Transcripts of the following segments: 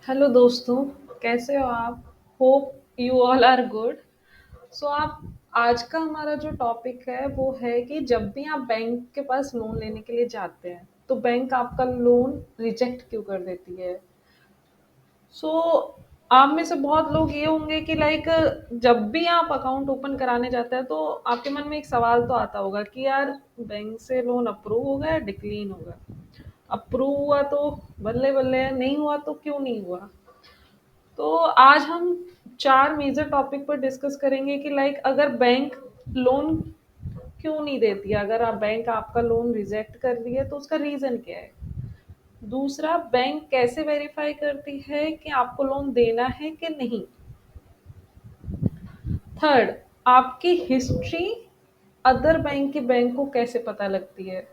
Hello दोस्तों, कैसे हो आप? Hope you all are good. So आप आज का हमारा जो टॉपिक है वो है कि जब भी आप बैंक के पास लोन लेने के लिए जाते हैं तो बैंक आपका लोन रिजेक्ट क्यों कर देती है। सो आप में से बहुत लोग ये होंगे कि लाइक जब भी आप अकाउंट ओपन कराने जाते हैं तो आपके मन में एक सवाल तो आता होगा कि यार बैंक से लोन अप्रूव हो गया डिक्लीन हो गया। अप्रूव हुआ तो बल्ले बल्ले, नहीं हुआ तो क्यों नहीं हुआ। तो आज हम 4 मेजर टॉपिक पर डिस्कस करेंगे कि लाइक अगर बैंक लोन क्यों नहीं देती है, अगर आप बैंक आपका लोन रिजेक्ट कर रही है तो उसका रीज़न क्या है। दूसरा, बैंक कैसे वेरीफाई करती है कि आपको लोन देना है कि नहीं। थर्ड, आपकी हिस्ट्री अदर बैंक की बैंक को कैसे पता लगती है।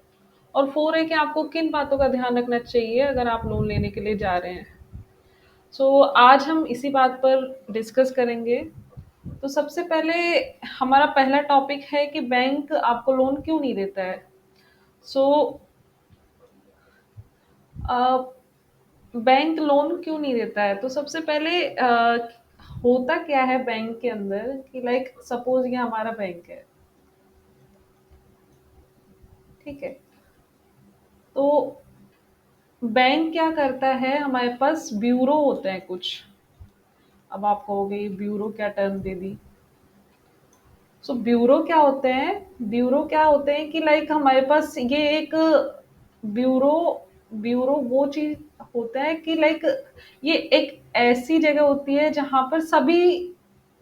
और फोर है कि आपको किन बातों का ध्यान रखना चाहिए अगर आप लोन लेने के लिए जा रहे हैं। आज हम इसी बात पर डिस्कस करेंगे। तो सबसे पहले हमारा पहला टॉपिक है कि बैंक आपको लोन क्यों नहीं देता है। सो बैंक लोन क्यों नहीं देता है, तो सबसे पहले होता क्या है बैंक के अंदर कि लाइक सपोज ये हमारा बैंक है। ठीक है। तो बैंक क्या करता है, हमारे पास ब्यूरो होते हैं कुछ। अब आप कहोगे ये ब्यूरो क्या टर्म दे दी। ब्यूरो क्या होते हैं, ब्यूरो क्या होते हैं कि लाइक हमारे पास ये एक ब्यूरो ब्यूरो वो चीज होता है कि लाइक ये एक ऐसी जगह होती है जहां पर सभी,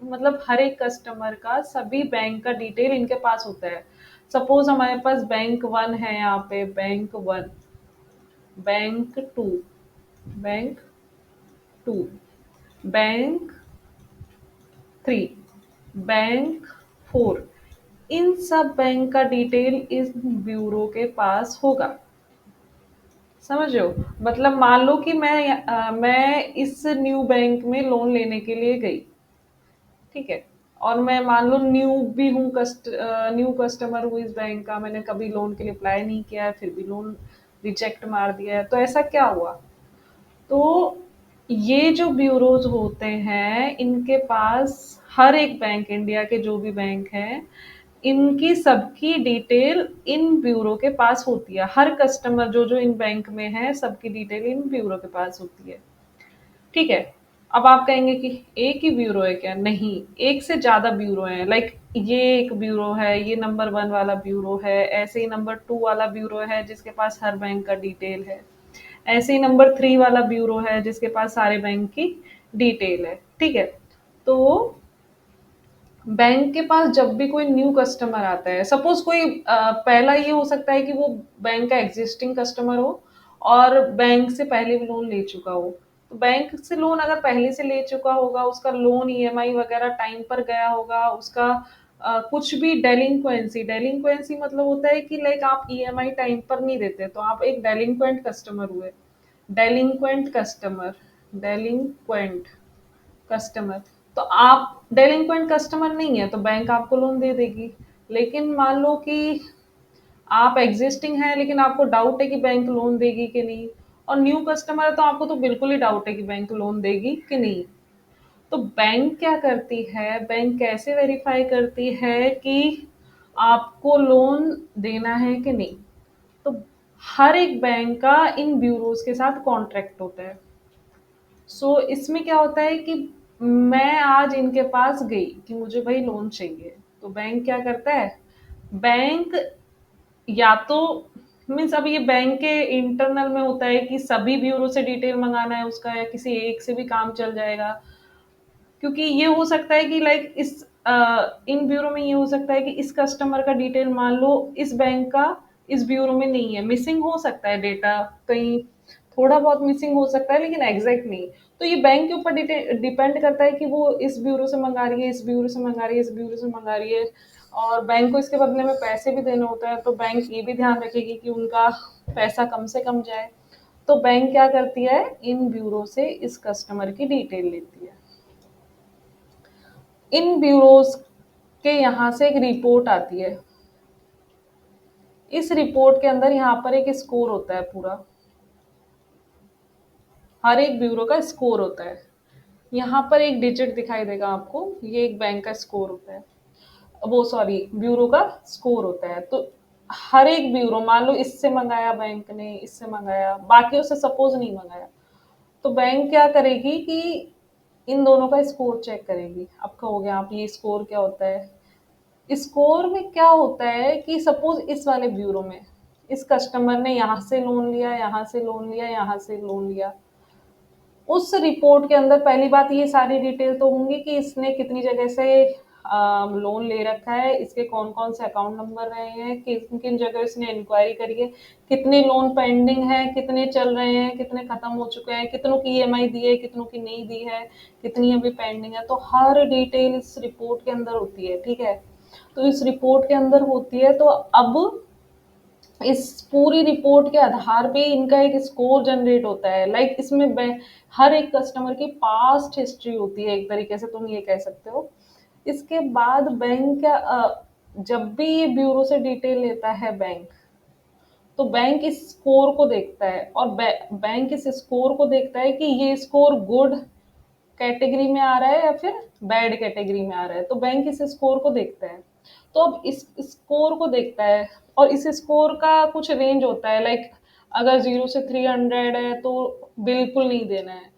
मतलब हर एक कस्टमर का सभी बैंक का डिटेल इनके पास होता है। सपोज हमारे पास बैंक वन है, यहाँ पे bank one, bank two, bank two, bank three, bank four, इन सब बैंक का डिटेल इस ब्यूरो के पास होगा। समझ रहे हो? मतलब मान लो कि मैं इस न्यू बैंक में लोन लेने के लिए गई। ठीक है। और मैं मान लो न्यू भी हूँ, न्यू कस्टमर हूँ इस बैंक का, मैंने कभी लोन के लिए अप्लाई नहीं किया है, फिर भी लोन रिजेक्ट मार दिया है, तो ऐसा क्या हुआ। तो ये जो ब्यूरोज होते हैं इनके पास, हर एक बैंक, इंडिया के जो भी बैंक हैं, इनकी सबकी डिटेल इन ब्यूरो के पास होती है। हर कस्टमर जो जो इन बैंक में है सबकी डिटेल इन ब्यूरो के पास होती है। ठीक है। अब आप कहेंगे कि एक ही ब्यूरो है क्या? नहीं, एक से ज्यादा ब्यूरो है। लाइक ये एक ब्यूरो है, ये नंबर वन वाला ब्यूरो है, ऐसे ही नंबर टू वाला ब्यूरो है जिसके पास हर बैंक का डिटेल है, ऐसे ही नंबर थ्री वाला ब्यूरो है जिसके पास सारे बैंक की डिटेल है। ठीक है। तो बैंक के पास जब भी कोई न्यू कस्टमर आता है, सपोज कोई पहला ये हो सकता है कि वो बैंक का एग्जिस्टिंग कस्टमर हो और बैंक से पहले भी लोन ले चुका हो। तो बैंक से लोन अगर पहले से ले चुका होगा, उसका लोन ईएमआई वगैरह टाइम पर गया होगा, उसका कुछ भी डेलिंक्वेंसी, डेलिंक्वेंसी मतलब होता है कि लाइक आप ईएमआई टाइम पर नहीं देते तो आप एक डेलिंक्वेंट कस्टमर हुए। डेलिंक्वेंट कस्टमर, डेलिंक्वेंट कस्टमर, तो आप डेलिंक्वेंट कस्टमर नहीं है तो बैंक आपको लोन दे देगी। लेकिन मान लो कि आप एग्जिस्टिंग है लेकिन आपको डाउट है कि बैंक लोन देगी कि नहीं, और न्यू कस्टमर है तो आपको तो बिल्कुल ही डाउट है कि बैंक लोन देगी कि नहीं। तो बैंक क्या करती है, बैंक कैसे वेरीफाई करती है कि आपको लोन देना है कि नहीं। तो हर एक बैंक का इन ब्यूरोज के साथ कॉन्ट्रैक्ट होता है। इसमें क्या होता है कि मैं आज इनके पास गई कि मुझे भाई लोन चाहिए, तो बैंक क्या करता है, बैंक या तो मीन्स अब ये बैंक के इंटरनल में होता है कि सभी ब्यूरो से डिटेल मंगाना है उसका, या किसी एक से भी काम चल जाएगा। क्योंकि ये हो सकता है कि लाइक इन ब्यूरो में ये हो सकता है कि इस कस्टमर का डिटेल मान लो इस बैंक का इस ब्यूरो में नहीं है, मिसिंग हो सकता है डेटा कहीं, थोड़ा बहुत मिसिंग हो सकता है लेकिन एग्जैक्ट नहीं। तो ये बैंक के ऊपर डिपेंड करता है कि वो इस ब्यूरो से मंगा रही है, इस ब्यूरो से मंगा रही है, इस ब्यूरो से मंगा रही है, और बैंक को इसके बदले में पैसे भी देने होता है, तो बैंक ये भी ध्यान रखेगी कि उनका पैसा कम से कम जाए। तो बैंक क्या करती है, इन ब्यूरो से इस कस्टमर की डिटेल लेती है। इन ब्यूरोज के यहाँ से एक रिपोर्ट आती है। इस रिपोर्ट के अंदर यहाँ पर एक स्कोर होता है पूरा। हर एक ब्यूरो का स्कोर होता है। यहाँ पर एक डिजिट दिखाई देगा आपको, ये एक बैंक का स्कोर होता है, वो सॉरी ब्यूरो का स्कोर होता है। तो हर एक ब्यूरो, मान लो इससे मंगाया बैंक ने, इससे मंगाया, बाकियों से सपोज नहीं मंगाया, तो बैंक क्या करेगी कि इन दोनों का स्कोर चेक करेगी। अब कहोगे आप ये स्कोर क्या होता है? स्कोर में क्या होता है कि सपोज इस वाले ब्यूरो में इस कस्टमर ने यहाँ से लोन लिया, यहाँ से लोन लिया, यहाँ से लोन लिया, उस रिपोर्ट के अंदर पहली बात ये सारी डिटेल तो होंगी कि इसने कितनी जगह से लोन ले रखा है, इसके कौन कौन से अकाउंट नंबर रहे हैं, किन किन जगह इसने इंक्वायरी करी है, कितने लोन पेंडिंग है, कितने चल रहे हैं, कितने खत्म हो चुके हैं, कितनों की ईएमआई दी है, कितनों की नहीं दी है, कितनी अभी पेंडिंग है। तो हर डिटेल इस रिपोर्ट के अंदर होती है, ठीक है। तो इस रिपोर्ट के अंदर होती है, तो अब इस पूरी रिपोर्ट के आधार पे इनका एक स्कोर जनरेट होता है। लाइक इसमें हर एक कस्टमर की पास्ट हिस्ट्री होती है, एक तरीके से तुम ये कह सकते हो। इसके बाद बैंक का जब भी ये ब्यूरो से डिटेल लेता है बैंक, तो बैंक इस स्कोर को देखता है, और बैंक इस स्कोर को देखता है कि ये स्कोर गुड कैटेगरी में आ रहा है या फिर बैड कैटेगरी में आ रहा है। तो बैंक इस स्कोर को देखता है। तो अब इस स्कोर को देखता है, और इस स्कोर का कुछ रेंज होता है। लाइक अगर 0 से 300 है तो बिल्कुल नहीं देना है,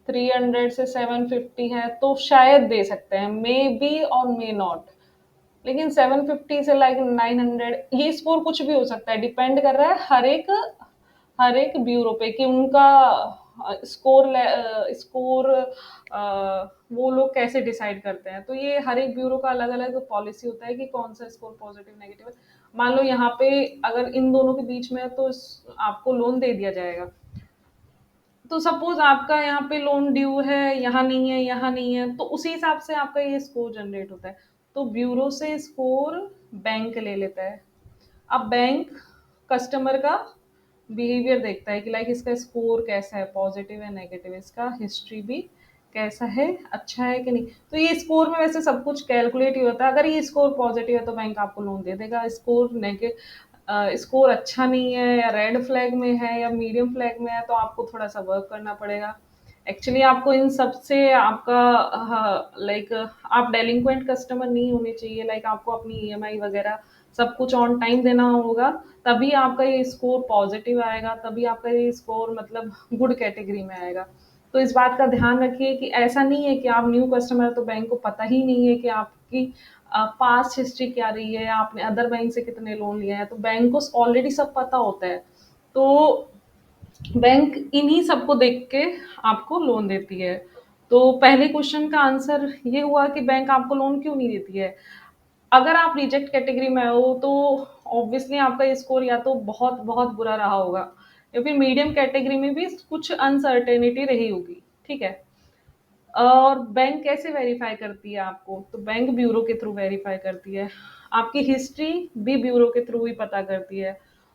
300 से 750 है तो शायद दे सकते हैं, मे बी और मे नॉट। लेकिन 750 से लाइक 900, ये स्कोर कुछ भी हो सकता है, डिपेंड कर रहा है हर एक ब्यूरो पे कि उनका स्कोर वो लोग कैसे डिसाइड करते हैं। तो ये हर एक ब्यूरो का अलग अलग पॉलिसी होता है कि कौन सा स्कोर पॉजिटिव नेगेटिव है। मान लो यहाँ पे अगर इन दोनों के बीच में है तो आपको लोन दे दिया जाएगा। तो सपोज आपका यहाँ पे लोन ड्यू है, यहाँ नहीं है, यहाँ नहीं है, तो उसी हिसाब से आपका ये स्कोर जनरेट होता है। तो ब्यूरो से स्कोर बैंक ले लेता है। अब बैंक कस्टमर का बिहेवियर देखता है कि लाइक इसका स्कोर कैसा है, पॉजिटिव है नेगेटिव, इसका हिस्ट्री भी कैसा है, अच्छा है कि नहीं। तो ये स्कोर में वैसे सब कुछ कैलकुलेट ही होता है। अगर ये स्कोर पॉजिटिव है तो बैंक आपको लोन दे देगा। स्कोर नेगेटिव, स्कोर अच्छा नहीं है या रेड फ्लैग में है या मीडियम फ्लैग में है तो आपको थोड़ा सा वर्क करना पड़ेगा। एक्चुअली आपको इन सब से आपका लाइक आप डेलिंक्वेंट कस्टमर नहीं होने चाहिए। लाइक आपको अपनी ईएमआई वगैरह सब कुछ ऑन टाइम देना होगा, तभी आपका ये स्कोर पॉजिटिव आएगा, तभी आपका ये स्कोर मतलब गुड कैटेगरी में आएगा। तो इस बात का ध्यान रखिए कि ऐसा नहीं है कि आप न्यू कस्टमर तो बैंक को पता ही नहीं है कि आपकी पास्ट हिस्ट्री क्या रही है, आपने अदर बैंक से कितने लोन लिए हैं। तो बैंक को ऑलरेडी सब पता होता है। तो बैंक इन्हीं सबको देख के आपको लोन देती है। तो पहले क्वेश्चन का आंसर ये हुआ कि बैंक आपको लोन क्यों नहीं देती है। अगर आप रिजेक्ट कैटेगरी में हो तो ऑब्वियसली आपका स्कोर या तो बहुत बहुत बुरा रहा होगा, या फिर मीडियम कैटेगरी में भी कुछ अनसर्टेनिटी रही होगी, ठीक है। और बैंक कैसे वेरीफाई करती है आपको? तो बैंक ब्यूरो के थ्रू वेरीफाई करती है। आपकी हिस्ट्री भी ब्यूरो के थ्रू ही पता करती है।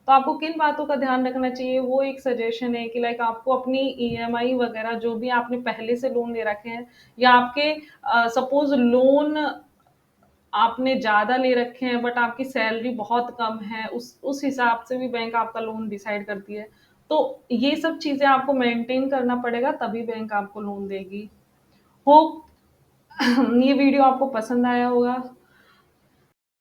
तो आपको किन बातों का ध्यान रखना चाहिए, वो एक सजेशन है कि लाइक आपको अपनी ईएमआई वगैरह जो भी आपने पहले से लोन ले रखे हैं, या आपके सपोज लोन आपने ज़्यादा ले रखे हैं बट आपकी सैलरी बहुत कम है, उस हिसाब से भी बैंक आपका लोन डिसाइड करती है। तो ये सब चीज़ें आपको मेंटेन करना पड़ेगा, तभी बैंक आपको लोन देगी। होप ये वीडियो आपको पसंद आया होगा।